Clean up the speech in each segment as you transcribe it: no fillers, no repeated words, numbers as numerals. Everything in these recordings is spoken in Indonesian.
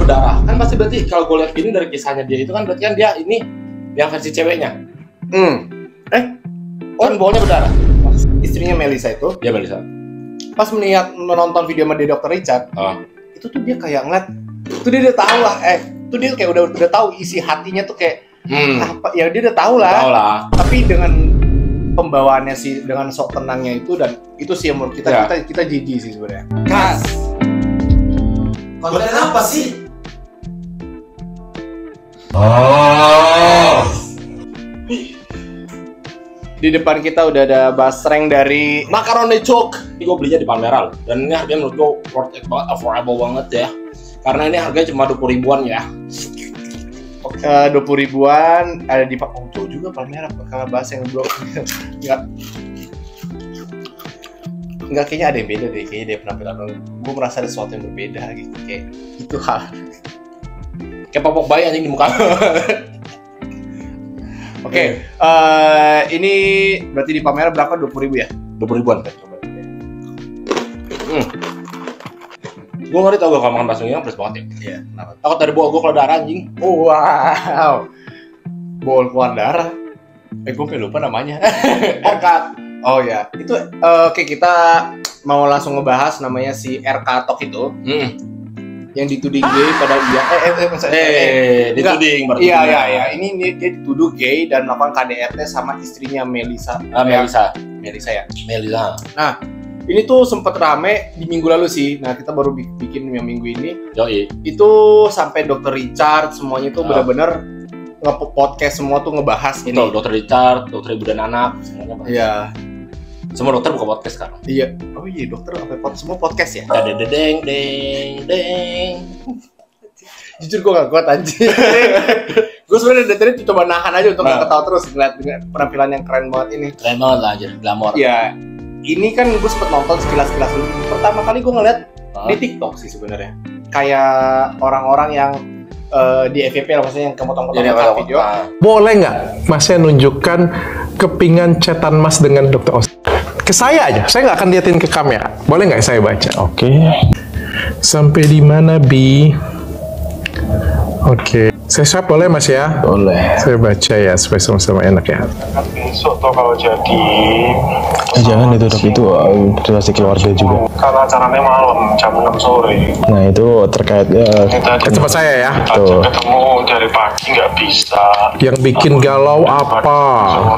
berdarah. Kan pasti berarti kalau gue lihat ini dari kisahnya dia itu kan berarti kan dia ini yang versi ceweknya. Kan bolnya berdarah. Istrinya Melisa itu. Ya Melisa. Pas menonton video sama dia Dr. Richard, itu tuh dia kayak ngeliat, itu dia udah tahu lah, itu dia kayak udah tahu isi hatinya tuh kayak apa, ya dia udah tahu lah. Tapi dengan pembawaannya sih, dengan sok tenangnya itu, dan itu sih yang menurut kita jijik sih sebenarnya. Kas. Konten apa sih? Di depan kita udah ada basreng dari Macaroni Choc. Ini gue belinya di Palmera loh. Dan ini harganya menurut gue worth it banget, affordable banget ya. Karena ini harganya cuma 20 ribuan ya. 20 ribuan ada di Pak Ongco juga Palmera, kalau basreng blok. Enggak, kayaknya ada yang beda deh, kayaknya dia penampilan. Gue merasa ada sesuatu yang berbeda gitu, kayak itu hal. Kayak popok bayi anjing di muka. Oke, ini berarti di Palmera berapa? 20 ribu ya? 20 ribuan. Gue ngeri tau gue kalau makan bakso ini pedes banget ya. Iya, kenapa? Takut dari bawah gue keluar darah anjing. Wow, bol keluar darah. Gue lupa namanya. Erkat. Oh ya, itu oke, kita mau langsung ngebahas namanya si RK Tok itu. Yang dituding gay padahal dia dituding berarti. Iya. Ini dia dituduh gay dan melakukan KDRT sama istrinya Melisa. Melisa ya. Melisa. Nah, ini tuh sempet rame di minggu lalu sih. Nah, kita baru bikin yang minggu ini. Yoi. Itu sampai Dr. Richard semuanya tuh benar-benar nge-podcast semua tuh ngebahas ini. Dr. Richard, Dr. Ibu dan Anak, semuanya bahas. Iya. Semua dokter buka podcast sekarang. Iya. Oh iya, dokter semua podcast ya? Deng. Jujur gue gak kuat anjir. Gue sebenarnya dari tadi coba nahan aja untuk gak ketawa terus ngeliat dengan penampilan yang keren banget ini. Keren banget lah anjir, glamor. Iya. Ini kan gue sempet nonton sekilas-kilas dulu. Pertama kali gue ngeliat di TikTok sih sebenarnya. Kayak orang-orang yang di FYP lah, maksudnya yang kemotong-motong video. Boleh nggak Masnya nunjukkan kepingan chatan Mas dengan Dr. Os? Ke saya aja, saya nggak akan liatin ke kamera. Boleh nggak saya baca? Oke. Sampai di mana, Bi? Oke. Saya swipe boleh, Mas ya? Boleh. Saya baca ya, supaya sama-sama enak ya. Besok toh kalau jadi jangan itu dok, itu relasi keluarga juga. Karena acaranya malam jam 6 sore. Nah itu terkait tempat saya ya. Tuh. Ketemu dari pagi nggak bisa. Yang bikin galau apa?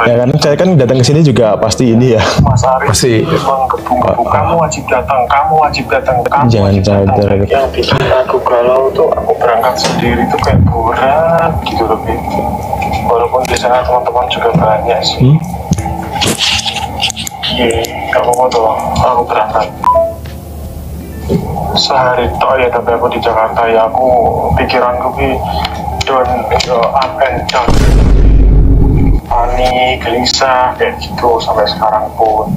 Ya karena saya kan datang ke sini juga pasti ini ya. Mas Arif pasti. memang kebu-kebu. Kamu wajib datang. Jangan Yang bikin aku galau tuh aku berangkat sendiri tuh kayak berat gitu loh. Walaupun di sana teman-teman juga banyak sih. Iya, gak apa-apa tuh, aku berangkat sehari toh ya, tapi aku di Jakarta ya aku pikiranku up and down, panik, gelisah kayak gitu sampai sekarang pun.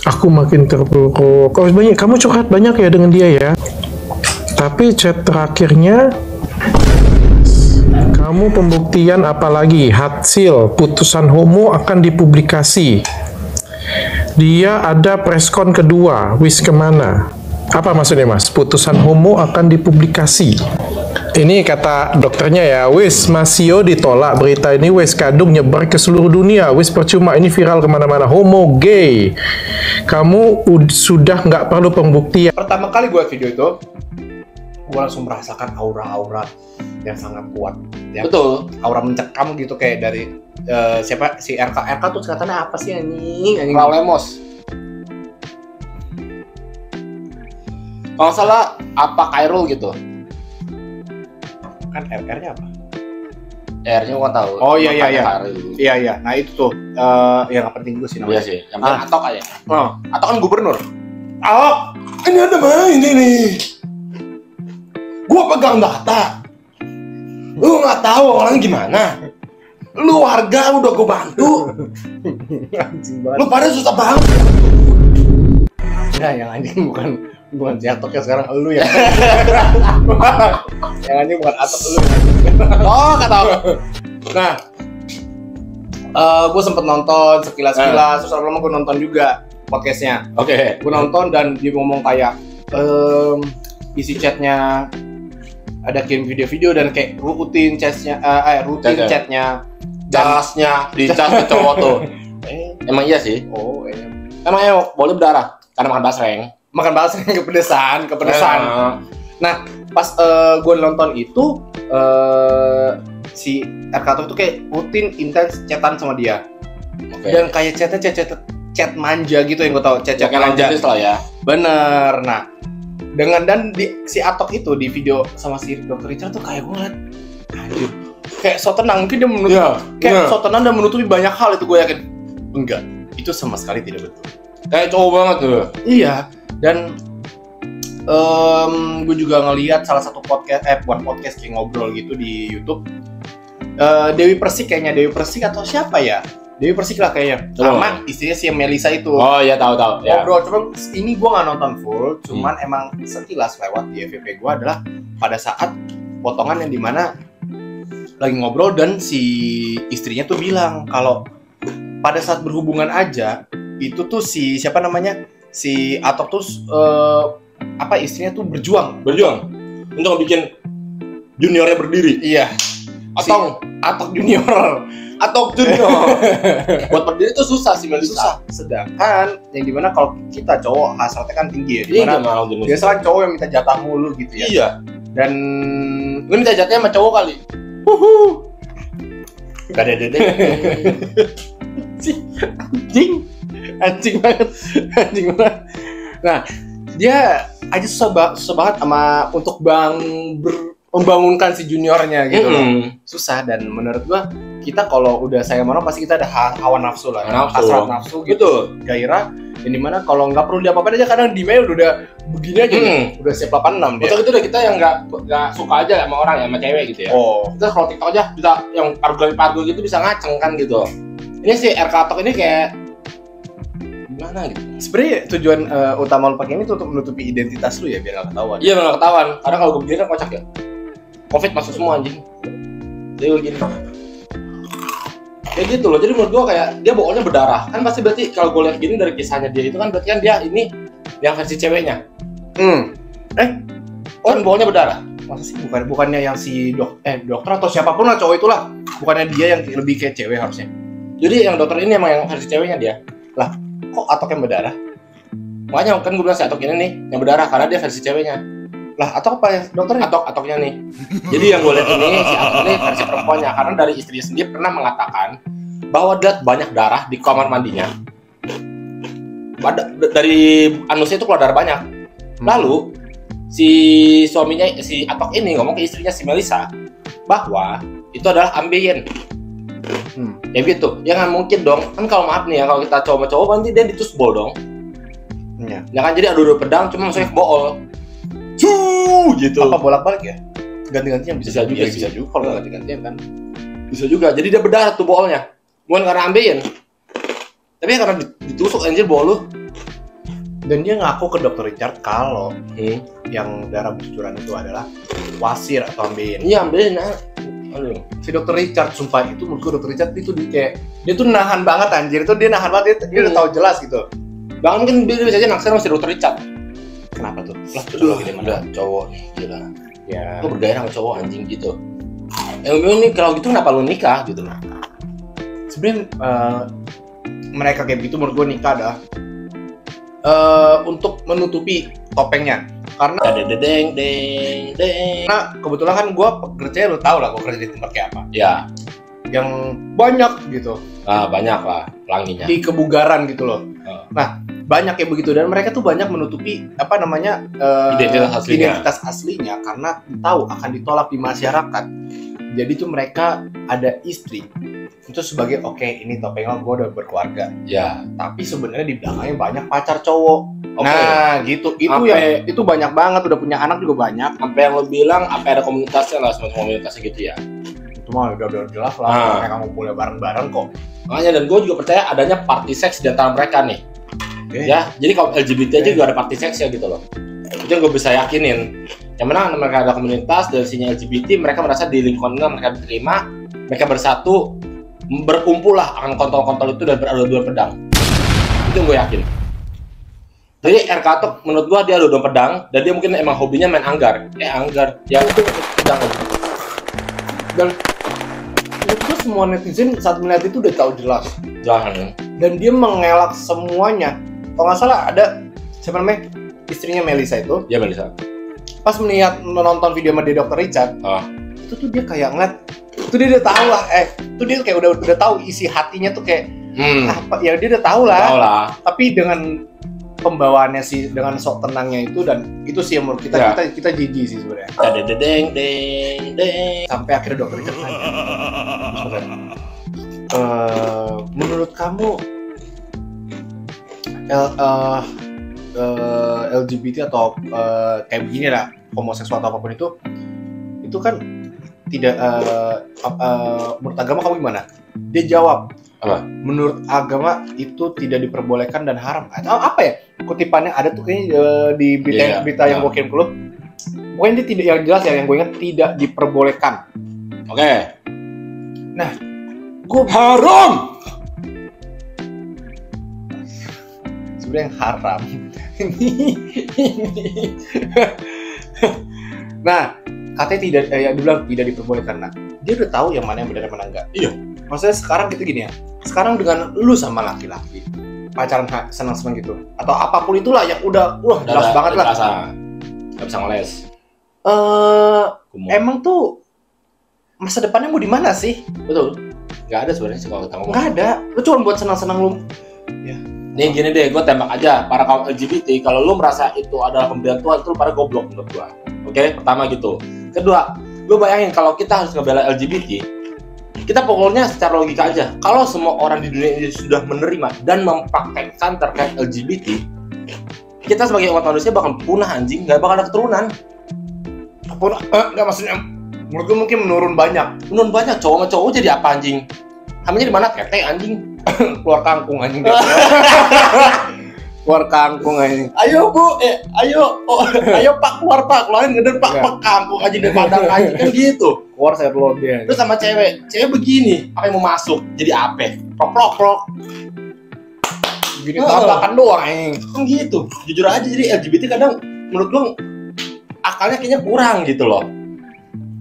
Aku makin terpuruk. Oh, kamu curhat banyak ya dengan dia ya. Tapi chat terakhirnya kamu pembuktian apalagi hasil putusan homo akan dipublikasi. Dia ada preskon kedua, wis kemana? Apa maksudnya mas? Putusan homo akan dipublikasi. Ini kata dokternya ya, wis Masio ditolak berita ini, wis kadung nyebar ke seluruh dunia, wis percuma ini viral kemana-mana, homo gay. Kamu sudah nggak perlu pembuktian. Pertama kali gue video itu, gue langsung merasakan aura-aura yang sangat kuat. Ya, betul, aura mencekam gitu kayak dari siapa si RK tuh katanya apa sih anjing Lemos. Kalau salah apa Kairul gitu. Kan RR-nya apa? R-nya gua tahu. Oh iya. Nah itu tuh yang nggak penting dulu sih namanya. Iya sih. Yang penting Atok aja. Atok kan gubernur. Ahok, ini ada main ini. Gua pegang data. Lu nggak tahu orang gimana. Lu warga udah gue bantu. Lu pada susah banget. Nah, yang anjing bukan si Atok ya sekarang, lu ya. Yang anjing bukan Atok, lu. Oh, kata aku. Nah, gue sempet nonton sekilas-kilas, terus lama gue nonton juga podcastnya. Oke. Gue nonton dan dia ngomong kayak isi chatnya ada kirim video-video dan kayak rutin chatnya, jasnya dicas ke cowok tuh. Emang iya sih. Oh iya. Emangnya boleh berdarah karena makan basreng. Makan basreng kepedesan. Nah pas gue nonton itu si RK itu kayak rutin intens chatan sama dia. Dan kayak chatnya chat manja gitu yang gue tau, chat manja lah ya. Bener. Nah dan si Atok itu di video sama si Dr. Richard tuh kayak gue ngeliat anjir, kayak so tenang, mungkin dia menutupi so tenang dan menutupi banyak hal. Itu gue yakin enggak, itu sama sekali tidak betul, kayak cowok banget tuh. Iya. Dan gue juga ngeliat salah satu podcast kayak ngobrol gitu di YouTube, Dewi Persik atau siapa ya, Dewi Persik lah kayaknya, sama istrinya si Melisa itu. Oh iya, tahu ya. Ngobrol, cuman ini gue nggak nonton full, cuman emang sekilas lewat di FYP gue adalah pada saat potongan yang dimana lagi ngobrol dan si istrinya tuh bilang kalau pada saat berhubungan aja itu tuh si siapa namanya si Atok tuh istrinya tuh berjuang untuk bikin juniornya berdiri. Iya. Atok junior. Buat berdiri itu susah sih, susah. Sedangkan yang dimana kalau kita cowok hasratnya kan tinggi ya, dimana biasanya cowok yang minta jatah mulu gitu ya. Iya. Dan gue minta jatahnya sama cowok kali. Gak ada dedek. Anjing banget. Nah, dia aja susah banget untuk membangunkan si juniornya gitu loh. Susah. Dan menurut gua kita kalau udah sayang sama orang pasti kita ada hawa nafsu lah, hasrat nafsu gitu, gairah. Yang dimana kalau nggak perlu diapa-apain aja kadang di mail udah begini aja, udah siap 86 dia. Betul, itu udah kita yang nggak suka aja sama orang ya, sama cewek gitu ya. Kita kalau TikTok aja bisa yang pargo gitu bisa ngaceng kan gitu. Ini si RK Atok ini kayak gimana gitu. Sebenarnya tujuan utama lu pakai ini tuh untuk menutupi identitas lu ya, biar nggak ketahuan. Iya, nggak ketahuan. Karena kalau gue begini kan kocak ya. Covid masuk semua anjing. Jadi begini. Kayak gitu loh. Jadi menurut gue kayak dia bohongnya berdarah. Kan pasti berarti kalau gue lihat gini dari kisahnya dia itu kan berarti kan dia ini yang versi ceweknya. Kan bohongnya berdarah. Masa sih bukannya yang si dokter atau siapapun lah cowok itulah. Bukannya dia yang lebih kayak cewek harusnya. Jadi yang dokter ini emang yang versi ceweknya dia. Lah, kok Atok yang berdarah? Makanya kan gue bilang si Atok ini nih yang berdarah karena dia versi ceweknya. Lah, Atok apa ya dokternya? Atoknya nih. Jadi yang gue lihat ini si Atok ini versi perempuannya karena dari istrinya sendiri pernah mengatakan bahwa dia banyak darah di kamar mandinya. Dari anusnya itu keluar darah banyak. Lalu si suaminya si Atok ini ngomong ke istrinya si Melisa bahwa itu adalah ambien. Ya gitu. Ya nggak mungkin dong. Kan kalau maaf nih ya, kalau kita cowok sama cowok nanti dia ditusbol dong. Iya. Ya kan jadi adu pedang cuma masuknya ke bool. Gitu. Apa bolak-balik ya? Ganti-gantian bisa juga. Ya, bisa juga kalau ganti-gantian kan. Bisa juga. Jadi dia berdarah tuh boolnya. Bukan karena ambien. Tapi karena ditusuk anjir bool lu. Dan dia ngaku ke Dr. Richard kalau yang darah bercucuran itu adalah wasir atau ambien. Iya, ambien. Aduh. Si Dr. Richard sumpah itu menurut gue Dr. Richard itu dia tuh nahan banget anjir. Itu dia nahan banget, dia udah tahu jelas gitu. Bahkan mungkin dia bisa aja naksir sama si Dr. Richard. Kenapa tuh? Lah, coba gini mana cowok nih, gila. Ya. Lu bergairah sama cowok anjing gitu. Ini kalau gitu kenapa lu nikah gitu loh? Sebenarnya mereka kayak gitu menurut gue nikah adalah untuk menutupi topengnya. Karena karena kebetulan kan gue kerjanya lu tau lah, gue kerja di tempat kayak apa ya, yang banyak gitu. Banyak lah pelanginya di kebugaran gitu loh. Nah banyak kayak begitu dan mereka tuh banyak menutupi apa namanya identitas aslinya karena tahu akan ditolak di masyarakat. Jadi tuh mereka ada istri itu sebagai ini topeng gue udah berkeluarga ya, tapi sebenarnya di belakangnya banyak pacar cowok. Nah gitu, itu banyak banget, udah punya anak juga banyak. Sampai yang lo bilang ada komunitasnya lah, semacam komunitasnya gitu ya. Itu mah udah jelas lah, mereka ngumpulnya bareng-bareng kok. Makanya dan gue juga percaya adanya party seks di antara mereka nih. Ya, jadi kalau LGBT aja juga ada party seks ya gitu loh. Itu yang gue bisa yakinin. Yang mana mereka ada komunitas dari sini LGBT, mereka merasa di lingkungan mereka diterima, mereka bersatu, berkumpul lah akan kontol-kontol itu dan beradu pedang. Itu yang gue yakin. Jadi RK Atok menurut gua dia adu pedang dan dia mungkin emang hobinya main anggar. Ya jangan. Dan itu semua netizen saat melihat itu udah tahu jelas. Jangan. Dan dia mengelak semuanya. Kalau nggak salah ada siapa namanya, istrinya Melisa itu. Ya Melisa. Pas melihat menonton video sama dia Dr. Richard, itu tuh dia kayak ngeliat, itu dia udah tahu lah, itu dia kayak udah tahu isi hatinya tuh kayak apa ya, dia udah tahu lah. Tapi dengan pembawaannya sih, dengan sok tenangnya itu, dan itu sih yang menurut kita jijik sih sebenarnya. Deng. Sampai akhirnya Dr. Richard nanya, menurut kamu LGBT atau kayak begini lah, homoseksual atau apapun itu kan tidak menurut agama kamu gimana? Dia jawab, menurut agama itu tidak diperbolehkan dan haram. Atau apa ya? Kutipannya ada tuh kayaknya di berita yang gue kirim ke lu. Pokoknya dia tidak, yang jelas ya, yang gue ingat tidak diperbolehkan. Oke. Nah, gue haram. Sebenarnya yang haram. Nah, katanya tidak, dia bilang tidak diperbolehkan. Nah, dia udah tahu yang mana yang benar, yang mana enggak. Iya. Maksudnya sekarang gitu gini ya. Sekarang dengan lu sama laki-laki pacaran senang-senang gitu, atau apapun itulah yang udah jelas banget lah. Nggak bisa ngeles. Emang tuh masa depannya mau di mana sih? Betul. Nggak ada sebenarnya sih kalau kita ngomong. Nggak ada. Lu cuma buat senang-senang lu. Ya. Nih gini deh, gue tembak aja para kaum LGBT, kalau lu merasa itu adalah pemberian Tuhan, itu lu pada goblok menurut gue. Oke, pertama gitu. Kedua, lu bayangin kalau kita harus ngebela LGBT, kita pokoknya secara logika aja. Kalau semua orang di dunia ini sudah menerima dan mempraktekkan terkait LGBT, kita sebagai umat manusia bakal punah anjing, nggak bakal ada keturunan. Punah? Nggak, maksudnya menurut gue mungkin menurun banyak. Cowok sama cowok jadi apa anjing? Hamilnya di mana? Tete anjing. Keluar kangkung anjing. Keluar kangkung anjing. Ayo Bu, ayo Pak, keluarin ngeder Pak, kangkung anjing dari padang anjing kan gitu. Keluar saya telur dia. Terus sama cewek begini, apa yang mau masuk? Jadi apa? Prok. Gini tabrakan doang anjing. Kan gitu. Jujur aja, jadi LGBT kadang menurut gua akalnya kayaknya kurang gitu loh.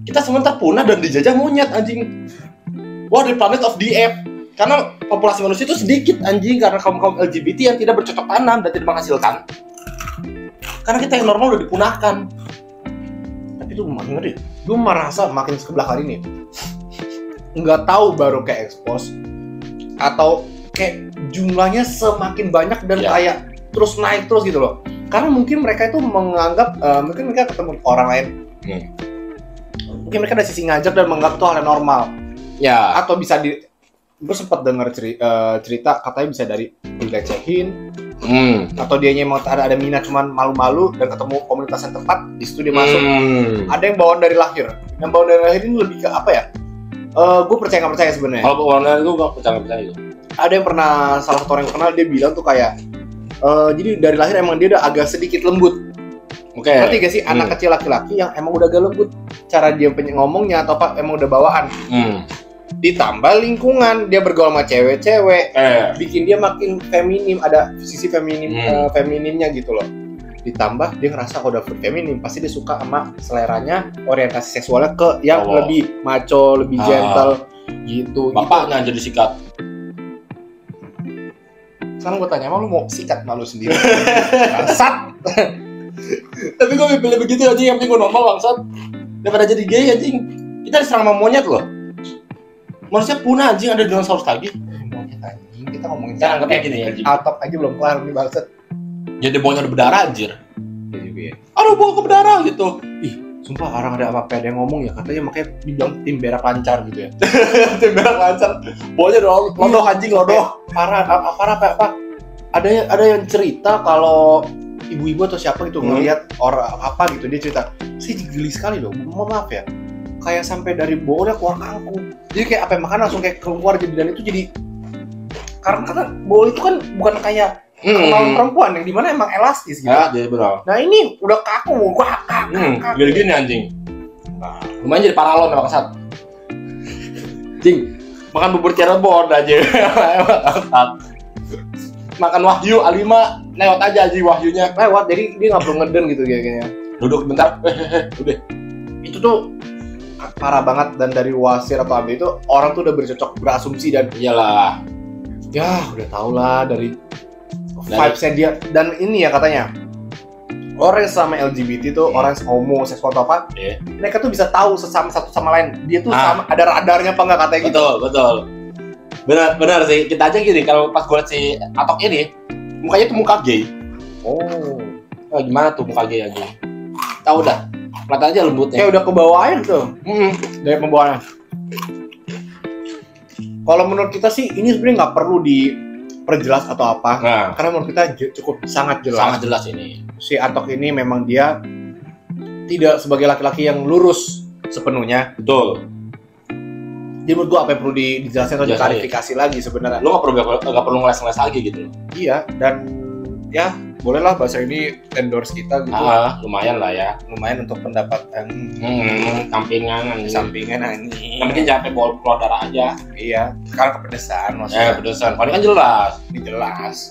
Kita semua terpunah dan dijajah monyet anjing. Wah, di planet of the ape. Karena populasi manusia itu sedikit anjing, karena kaum LGBT yang tidak bercocok tanam dan tidak menghasilkan. Karena kita yang normal udah dipunahkan. Tapi itu makin ngeri. Gue merasa makin sebelah kali ini nggak tahu baru kayak expose atau kayak jumlahnya semakin banyak dan kayak terus naik terus gitu loh. Karena mungkin mereka itu menganggap mungkin mereka ketemu orang lain. Mungkin mereka ada sisi ngajak dan menganggap itu hal yang normal. Ya. Atau bisa gue sempat dengar cerita katanya bisa dari dilecehin, atau dia emang ada minat cuman malu-malu dan ketemu komunitas yang tepat di situ dia masuk. Ada yang bawaan dari lahir. Yang bawaan dari lahir ini lebih ke apa ya? Gue percaya nggak percaya sebenarnya. Kalau bawaan dari itu gue percaya itu. Ada yang pernah, salah satu orang yang kenal dia bilang tuh kayak jadi dari lahir emang dia udah agak sedikit lembut. Oke. Ngerti gak sih, anak kecil laki-laki yang emang udah agak lembut cara dia ngomongnya atau apa, emang udah bawaan. Ditambah lingkungan, dia bergaul sama cewek-cewek, bikin dia makin feminim, ada sisi femininnya gitu loh. Ditambah dia ngerasa kalau udah feminim, pasti dia suka sama seleranya, orientasi seksualnya ke yang lebih macho, lebih gentle gitu. Bapaknya jadi sikat. Sekarang gue tanya, emang lu mau sikat malu sendiri? Bangsat. Tapi gue pilih begitu anjing, yang penting gue normal bangsat. Daripada jadi gay anjing. Kita diserang sama monyet loh. Manusia punah anjing, ada dinosaurus lagi. Monyet anjing, kita ngomongin kan anggapnya gini ya. Atap aja belum kelar nih bangsat. Jadi bawahnya udah berdarah anjir. Ya juga ya. Aduh, bawa ke berdarah gitu. Ih, sumpah orang ada apa-apa ada yang ngomong ya, katanya makanya dibilang tim berak lancar gitu ya. Tim berak lancar. Bawahnya lodoh anjing, lodoh. Parah apa? Ada yang cerita kalau ibu-ibu atau siapa gitu ngelihat orang apa gitu, dia cerita, saya geli sekali loh, mohon maaf ya, kayak sampai dari bawahnya keluar kangkung. Jadi kayak apa yang makan langsung kayak keluar, jadi dan itu jadi karena bau itu kan bukan kayak kelamin perempuan yang dimana emang elastis gitu. Ya, jadi benar. Nah ini udah kaku, Gini anjing. Nah, lumayan jadi paralon ya bangsat. Jing, makan bubur Cirebon aja. Makan Wahyu A5 lewat aja Wahyunya. Lewat, jadi dia nggak perlu ngeden gitu kayaknya. Duduk bentar. Udah. Itu tuh parah banget, dan dari wasir atau AB itu orang tuh udah berasumsi dan iyalah. Ya udah tau lah dari vibes-nya dia. Dan ini ya katanya orang sama LGBT tuh, orang homo, seksual atau apa, mereka tuh bisa tahu satu sama lain. Dia tuh sama ada radarnya apa enggak katanya gitu. Betul. Benar sih. Kita aja gini, kalau pas gue liat si Atok ini, mukanya tuh muka gay. Oh, gimana tuh muka gay aja? Tahu dah. Kelihatan aja lembutnya. Kayak udah ke bawah air gitu. Dari pembawaannya. Kalau menurut kita sih ini sebenarnya nggak perlu diperjelas atau apa. Karena menurut kita cukup sangat jelas. Sangat jelas ini. Si Atok ini memang dia tidak sebagai laki-laki yang lurus sepenuhnya. Betul. Jadi menurut gua apa yang perlu dijelaskan atau diklarifikasi lagi sebenarnya. Lu nggak perlu ngeles-ngeles lagi gitu. Iya, dan ya bolehlah bahasa ini endorse kita gitu. Lumayan lah ya. Lumayan untuk pendapatan sampingan ini. Yang penting jangan sampai keluar darah aja. Iya, karena kepedesan maksudnya. Kepedesan. Kalau ini kan jelas. Ini jelas.